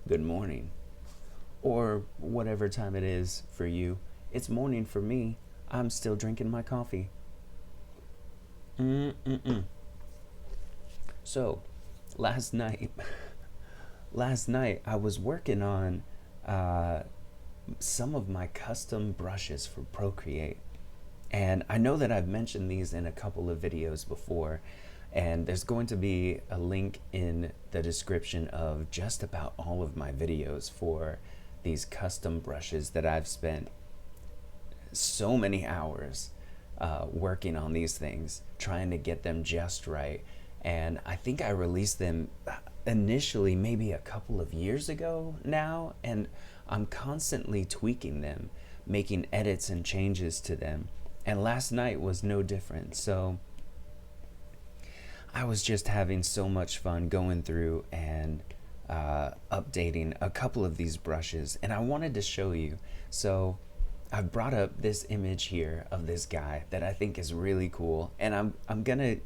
good morning, or whatever time it is for you. It's morning for me. I'm still drinking my coffee. Mm-mm-mm. So, last night, last night I was working on uh, some of my custom brushes for Procreate. And I know that I've mentioned these in a couple of videos before, and there's going to be a link in the description of just about all of my videos for these custom brushes that I've spent so many hours working on these things, trying to get them just right. And I think I released them initially maybe a couple of years ago now, and I'm constantly tweaking them, making edits and changes to them. And last night was no different. So I was just having so much fun going through and updating a couple of these brushes, and I wanted to show you. So I've brought up this image here of this guy that I think is really cool, and I'm gonna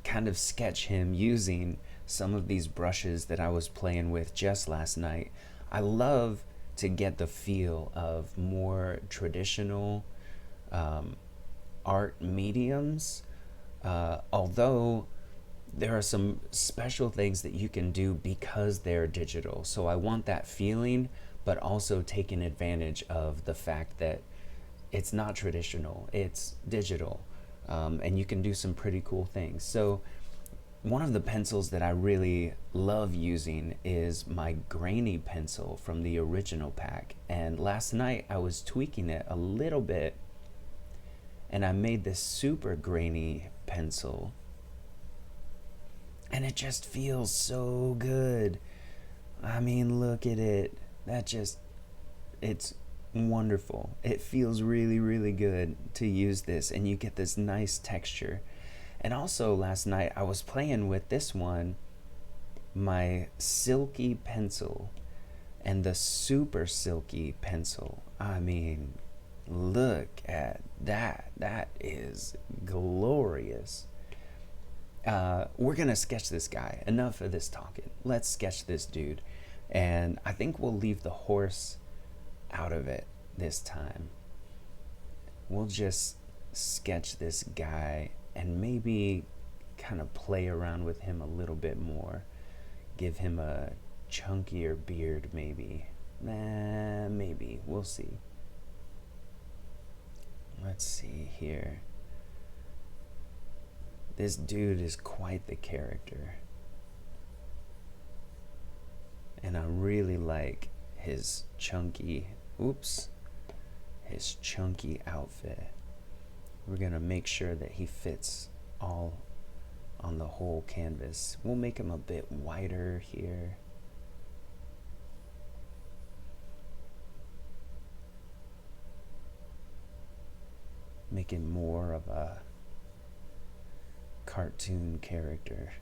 kind of sketch him using some of these brushes that I was playing with just last night. I love to get the feel of more traditional um, art mediums, although there are some special things that you can do because they're digital. So I want that feeling, but also taking advantage of the fact that it's not traditional, it's digital, and you can do some pretty cool things. So one of the pencils that I really love using is my grainy pencil from the original pack. And last night I was tweaking it a little bit, and I made this super grainy pencil, and it just feels so good. I mean, look at it. It's wonderful. It feels really, really good to use this, and you get this nice texture. And also, last night I was playing with this one, my silky pencil, and the super silky pencil. I mean, look at that. That is glorious. We're gonna sketch this guy. Enough of this talking. Let's sketch this dude. And I think we'll leave the horse out of it this time. We'll just sketch this guy and maybe kind of play around with him a little bit more. Give him a chunkier beard, maybe. Maybe. We'll see. Let's see here. This dude is quite the character. And I really like his chunky, his chunky outfit. We're gonna make sure that he fits all on the whole canvas. We'll make him a bit wider here. Make him more of a cartoon character.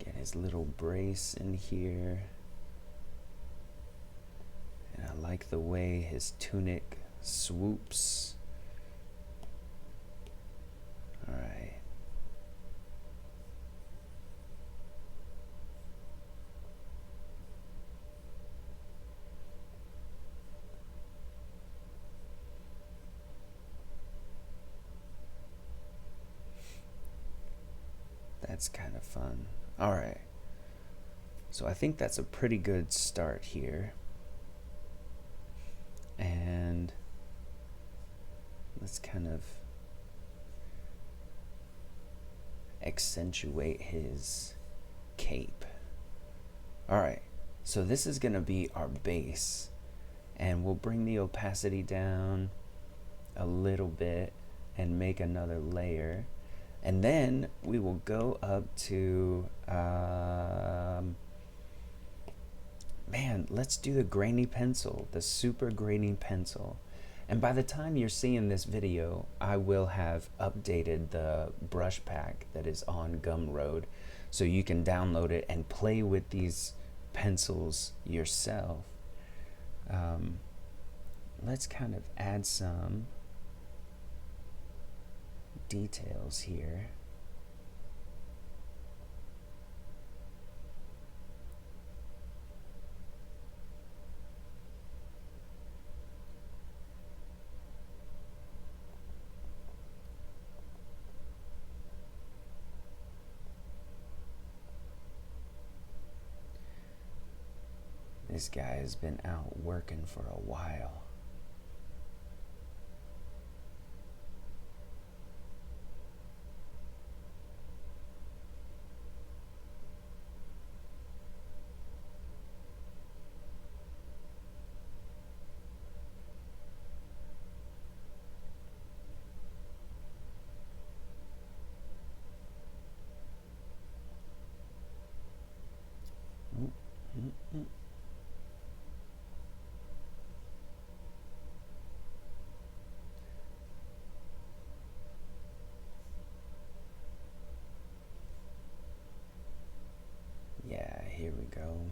Get his little brace in here. And I like the way his tunic swoops. All right. That's kind of fun. All right. So I think that's a pretty good start here. And let's kind of accentuate his cape. All right. So this is going to be our base. And we'll bring the opacity down a little bit and make another layer. And then we will go up to, man, let's do the grainy pencil, the super grainy pencil. And by the time you're seeing this video, I will have updated the brush pack that is on Gumroad, so you can download it and play with these pencils yourself. Um, let's kind of add some details here. This guy has been out working for a while. Mm, mm, mm. Yeah, here we go.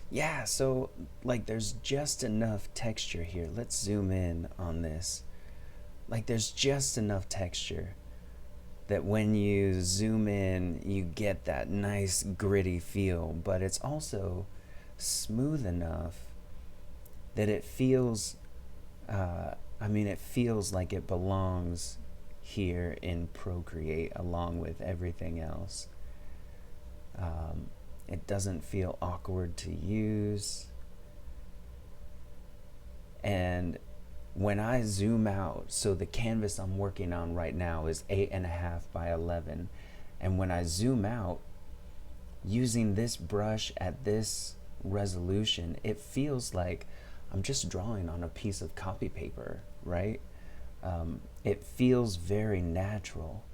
Yeah, so like there's just enough texture here. Let's zoom in on this. Like there's just enough texture that when you zoom in, you get that nice gritty feel, but it's also smooth enough that it feels, it feels like it belongs here in Procreate along with everything else. Um, it doesn't feel awkward to use. And when I zoom out, so the canvas I'm working on right now is 8.5 by 11. And when I zoom out, using this brush at this resolution, it feels like I'm just drawing on a piece of copy paper, right? It feels very natural.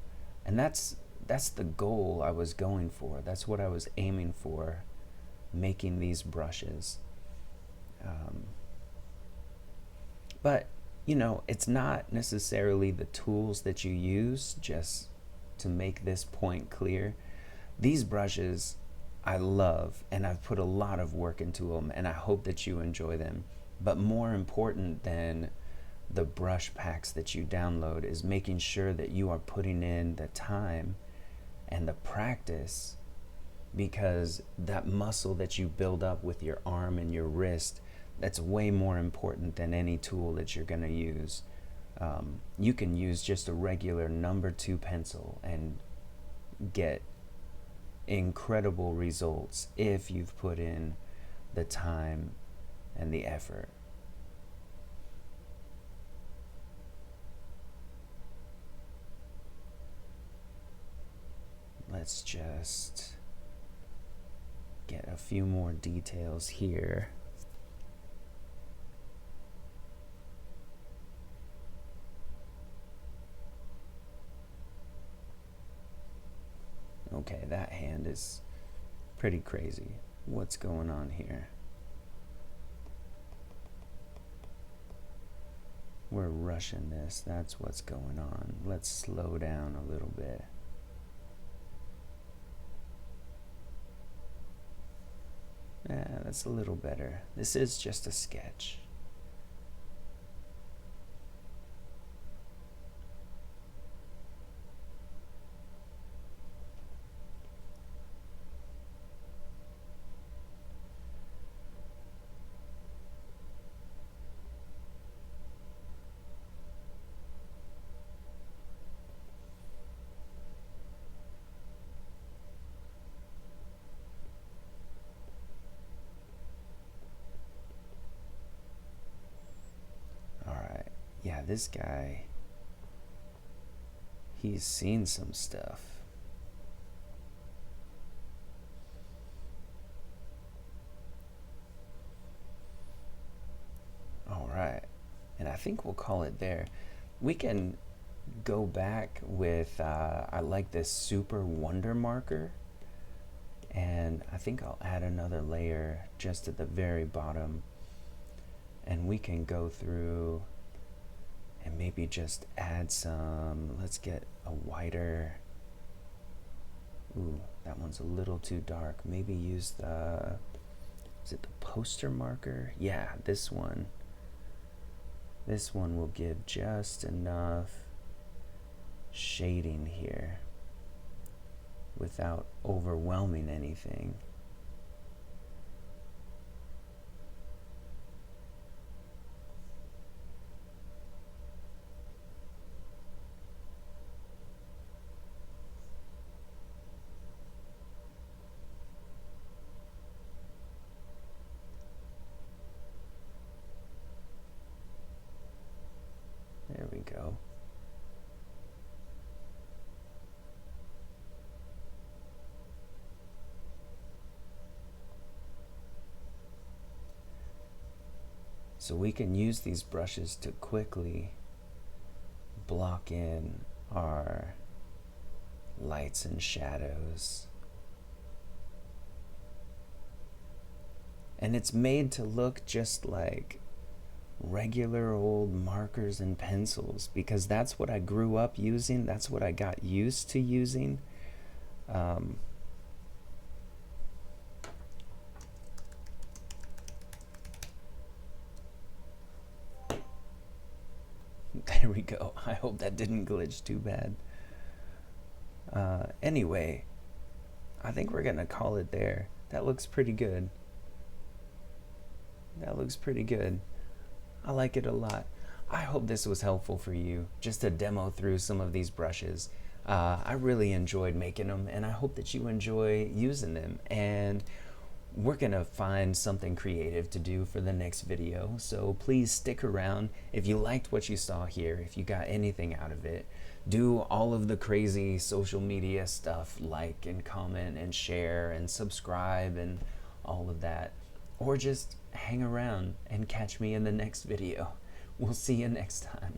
And that's the goal I was going for. That's what I was aiming for, making these brushes. Um, but it's not necessarily the tools that you use, just to make this point clear. These brushes I love, and I've put a lot of work into them, and I hope that you enjoy them. But more important than the brush packs that you download is making sure that you are putting in the time and the practice, because that muscle that you build up with your arm and your wrist, that's way more important than any tool that you're going to use. You can use just a regular number 2 pencil and get incredible results if you've put in the time and the effort. Let's just get a few more details here. Okay, that hand is pretty crazy. What's going on here? We're rushing this. That's what's going on. Let's slow down a little bit. Yeah, that's a little better. This is just a sketch. Alright, yeah, this guy, he's seen some stuff. Alright, and I think we'll call it there. We can go back with, I like this Super Wonder Marker, and I think I'll add another layer just at the very bottom, and we can go through and maybe just add some, let's get a a whiter. Ooh, that one's a little too dark. Maybe use the, is it the poster marker? Yeah, this one. This one will give just enough shading here without overwhelming anything. There we go. So we can use these brushes to quickly block in our lights and shadows. And it's made to look just like regular old markers and pencils, because that's what I grew up using. That's what I got used to using. There we go. I hope that didn't glitch too bad. Anyway, I think we're gonna call it there. That looks pretty good. That looks pretty good. I like it a lot. I hope this was helpful for you, just to demo through some of these brushes. I really enjoyed making them, and I hope that you enjoy using them. And we're gonna find something creative to do for the next video, so please stick around. If you liked what you saw here, if you got anything out of it, do all of the crazy social media stuff, like and comment and share and subscribe and all of that, or just hang around and catch me in the next video. We'll see you next time.